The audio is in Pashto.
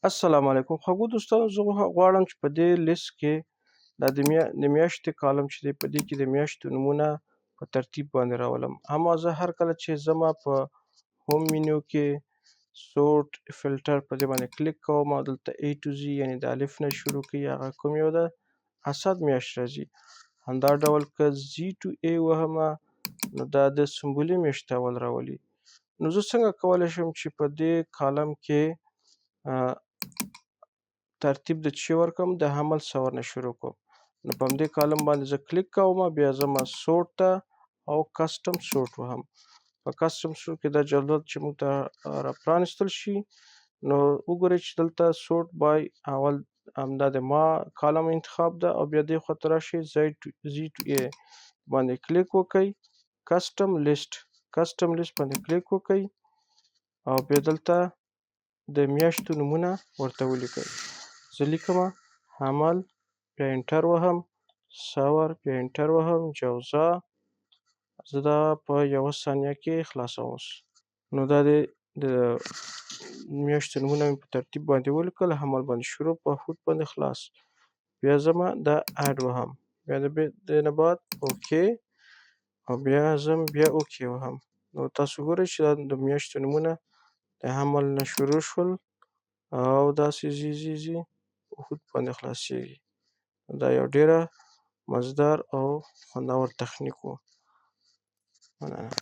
السلام علیکم خوږو دوستانو، زه غواړم چې په دې لیست کې دا د میاشتې کالم چې دی په دې کې د میاشتو نومونه په ترتیب باندې راولم. اما زه هر کله چې ځمه په هوم مینیو کې سورټ فلټر په دې باندې کلیک کوم او دلته A to Z یعنی د الف نه شروع کوي هغه کوم یو ده اسد میاشت راځي. همدا ډول که Z to A وهمه نو دا د سنبلې میاشت اول راولي. نو زه څنګه کولی شم چې په دې کالم کې ترتیب د چی ورکړم د حمل سور نه شروع کوم. نو په همدې کالم باندې زه کلیک کوم بیا ځمه سورټ ته او کسټم سورټ وهم. په کسټم سورټ کې دا جدول چې موږ ته را پرانستل شي نو وګورئ چې دلته سورټ بای اول همدا د ما کالم انتخاب ده او بیا دې خواته راشئ زی ټو ای باندې کلیک وکئ، کسټم لیست باندې کلیک وکئ او بیا دلته د میاشتو نومونه ورته ولیکئ. زه لیکمه حمل بیا انټر وهم، سور بیا انټر وهم، جوزا زه دا په یوه ثانیه کې خلاصوم. اوس نو دا د میاشتو نومونه مې په ترتیب باندې ولیکل، حمل باندې شروع، په هوت باندې خلاص. بیا ځمه دا اډ وهم، بیا د دې نه بعد اوکې او بیا ځم بیا اوکې وهم. نو تاسو ګورئ چې دا د میاشتو نومونه د حمل نه شروع شول او داسې ځي په هوت باندې خلاصیږي. دا یو ډیره مزدار او خوندور تخنیک و. مننه.